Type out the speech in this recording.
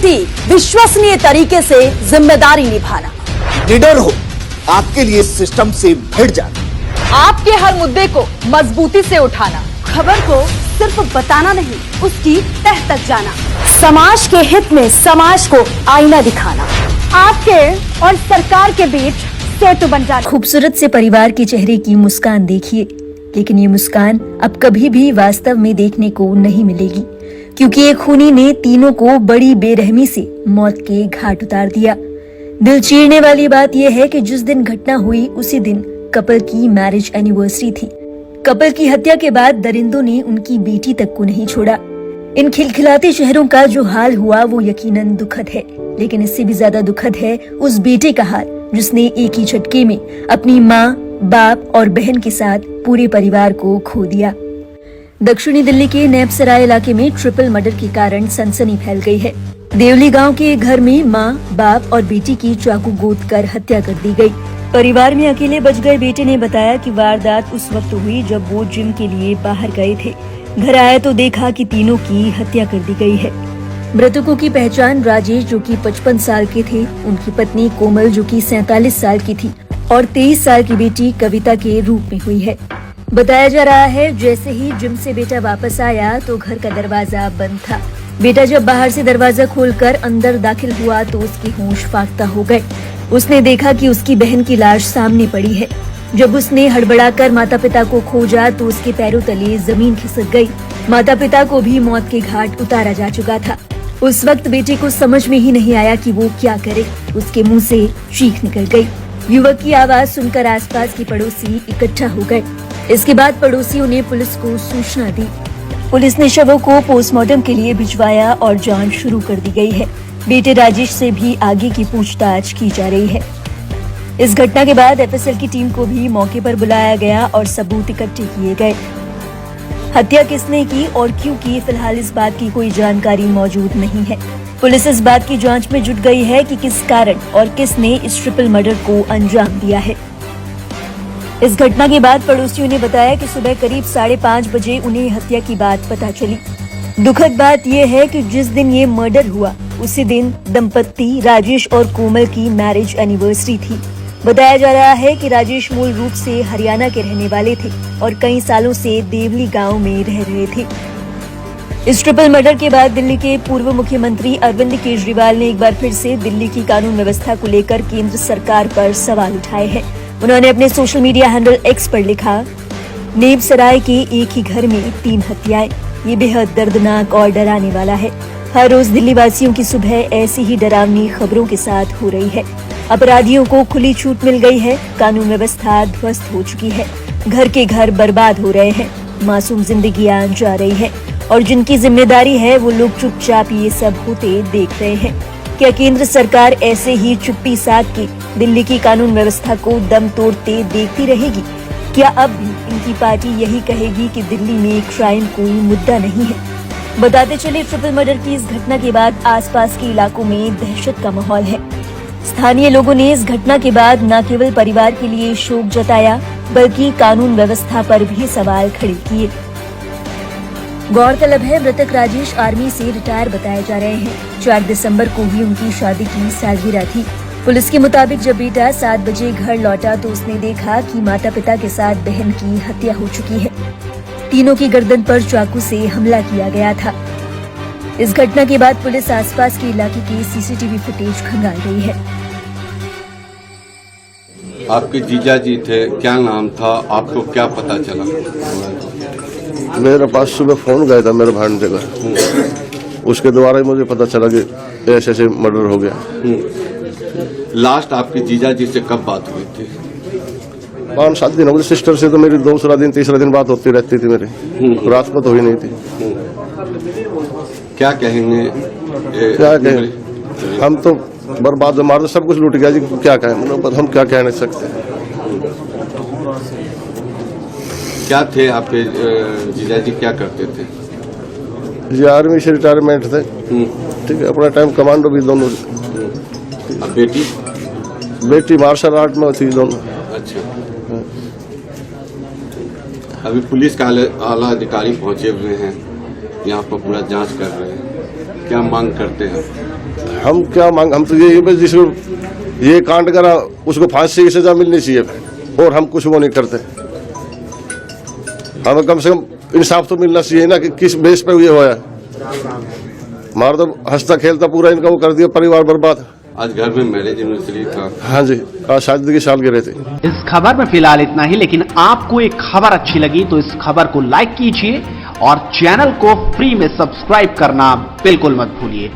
प्रति विश्वसनीय तरीके से जिम्मेदारी निभाना, निडर हो आपके लिए सिस्टम से भिड़ जाना, आपके हर मुद्दे को मजबूती से उठाना, खबर को सिर्फ बताना नहीं उसकी तह तक जाना, समाज के हित में समाज को आईना दिखाना, आपके और सरकार के बीच सेतु बन जाना। खूबसूरत से परिवार के चेहरे की मुस्कान देखिए, लेकिन ये मुस्कान अब कभी भी वास्तव में देखने को नहीं मिलेगी, क्योंकि एक खूनी ने तीनों को बड़ी बेरहमी से मौत के घाट उतार दिया। दिल चीरने वाली बात यह है कि जिस दिन घटना हुई उसी दिन कपल की मैरिज एनिवर्सरी थी। कपल की हत्या के बाद दरिंदों ने उनकी बेटी तक को नहीं छोड़ा। इन खिलखिलाते चेहरों का जो हाल हुआ वो यकीनन दुखद है, लेकिन इससे भी ज्यादा दुखद है उस बेटे का हाल जिसने एक ही झटके में अपनी माँ, बाप और बहन के साथ पूरे परिवार को खो दिया। दक्षिणी दिल्ली के नैबसराय इलाके में ट्रिपल मर्डर के कारण सनसनी फैल गई है। देवली गांव के घर में मां, बाप और बेटी की चाकू गोद कर हत्या कर दी गई। परिवार में अकेले बच गए बेटे ने बताया कि वारदात उस वक्त हुई जब वो जिम के लिए बाहर गए थे। घर आए तो देखा कि तीनों की हत्या कर दी गई है। मृतकों की पहचान राजेश जो कि 55 साल के थे, उनकी पत्नी कोमल जो कि 47 साल की थी और 23 साल की बेटी कविता के रूप में हुई है। बताया जा रहा है जैसे ही जिम से बेटा वापस आया तो घर का दरवाजा बंद था। बेटा जब बाहर से दरवाजा खोलकर अंदर दाखिल हुआ तो उसके होश फाख्ता हो गए। उसने देखा कि उसकी बहन की लाश सामने पड़ी है। जब उसने हड़बड़ाकर माता पिता को खोजा तो उसके पैरों तले जमीन खिसक गई। माता पिता को भी मौत के घाट उतारा जा चुका था। उस वक्त बेटे को समझ में ही नहीं आया कि वो क्या करे। उसके मुंह से चीख निकल गई। युवक की आवाज सुनकर आसपास के पड़ोसी इकट्ठा हो गए। इसके बाद पड़ोसियों ने पुलिस को सूचना दी। पुलिस ने शवों को पोस्टमार्टम के लिए भिजवाया और जांच शुरू कर दी गई है। बेटे राजेश से भी आगे की पूछताछ की जा रही है। इस घटना के बाद एफएसएल की टीम को भी मौके पर बुलाया गया और सबूत इकट्ठे किए गए। हत्या किसने की और क्यों की, फिलहाल इस बात की कोई जानकारी मौजूद नहीं है। पुलिस इस बात की जांच में जुट गई है कि किस कारण और किसने इस ट्रिपल मर्डर को अंजाम दिया है। इस घटना के बाद पड़ोसियों ने बताया कि सुबह करीब 5:30 बजे उन्हें हत्या की बात पता चली। दुखद बात यह है कि जिस दिन ये मर्डर हुआ उसी दिन दंपत्ति राजेश और कोमल की मैरिज एनिवर्सरी थी। बताया जा रहा है कि राजेश मूल रूप से हरियाणा के रहने वाले थे और कई सालों से देवली गांव में रह रहे थे। इस ट्रिपल मर्डर के बाद दिल्ली के पूर्व मुख्यमंत्री अरविंद केजरीवाल ने एक बार फिर से दिल्ली की कानून व्यवस्था को लेकर केंद्र सरकार पर सवाल उठाए हैं। उन्होंने अपने सोशल मीडिया हैंडल एक्स पर लिखा, नेबसराय के एक ही घर में 3 हत्याएं, ये बेहद दर्दनाक और डराने वाला है। हर रोज दिल्ली वासियों की सुबह ऐसी ही डरावनी खबरों के साथ हो रही है। अपराधियों को खुली छूट मिल गई है, कानून व्यवस्था ध्वस्त हो चुकी है, घर के घर बर्बाद हो रहे हैं, मासूम जिंदगियां जा रही है और जिनकी जिम्मेदारी है वो लोग चुपचाप ये सब होते देख रहे हैं। क्या केंद्र सरकार ऐसे ही चुप्पी साध के दिल्ली की कानून व्यवस्था को दम तोड़ते देखती रहेगी? क्या अब भी इनकी पार्टी यही कहेगी कि दिल्ली में क्राइम कोई मुद्दा नहीं है? बताते चले, ट्रिपल मर्डर की इस घटना के बाद आसपास के इलाकों में दहशत का माहौल है। स्थानीय लोगों ने इस घटना के बाद न केवल परिवार के लिए शोक जताया बल्कि कानून व्यवस्था पर भी सवाल खड़े किए। गौरतलब है मृतक राजेश आर्मी से रिटायर बताए जा रहे हैं। 4 दिसंबर को भी उनकी शादी की सालगिरह थी। पुलिस के मुताबिक जब बेटा 7 बजे घर लौटा तो उसने देखा कि माता पिता के साथ बहन की हत्या हो चुकी है। तीनों की गर्दन पर चाकू से हमला किया गया था। इस घटना के बाद पुलिस आसपास के इलाके की सीसीटीवी फुटेज खंगाल रही है। आपके जीजा जी थे, क्या नाम था, आपको क्या पता चला? मेरे पास सुबह फोन गया था मेरे भांजे का, उसके द्वारा ही मुझे पता चला कि ऐसे ऐसे मर्डर हो गया। लास्ट आपके जीजा जी से कब बात हुई थी? 5-7 दिन हो गए। सिस्टर से तो मेरी दूसरा दिन तीसरा दिन बात होती रहती थी मेरी, रात को तो हुई नहीं थी। क्या कहेंगे? क्या कहें, हम तो बर्बाद हमारा सब कुछ लूट गया जी, क्या कहें, हम क्या कह नहीं सकते। क्या थे आपके जीजा जी, क्या करते थे? जी आर्मी से रिटायरमेंट थे, ठीक है, अपना टाइम कमांडो भी दोनों। अब बेटी? बेटी मार्शल आर्ट में थी दोनों। अच्छा। अभी पुलिस का आला अधिकारी पहुंचे हुए हैं, यहाँ पर पूरा जांच कर रहे हैं, क्या मांग करते हैं? हम क्या मांग, हम तो ये जिसको ये कांड करा उसको फांसी की सजा मिलनी चाहिए, और हम कुछ वो नहीं करते। हमें कम से कम इंसाफ तो मिलना चाहिए ना कि किस बेस पे ये हुआ। हमारा तो हंसता खेलता पूरा इनका वो कर दिया, परिवार बर्बाद। आज घर में मैरिज एनिवर्सरी था। हाँ जी, आज शादी की सालगिरह थी। इस खबर में फिलहाल इतना ही, लेकिन आपको एक खबर अच्छी लगी तो इस खबर को लाइक कीजिए और चैनल को फ्री में सब्सक्राइब करना बिल्कुल मत भूलिए।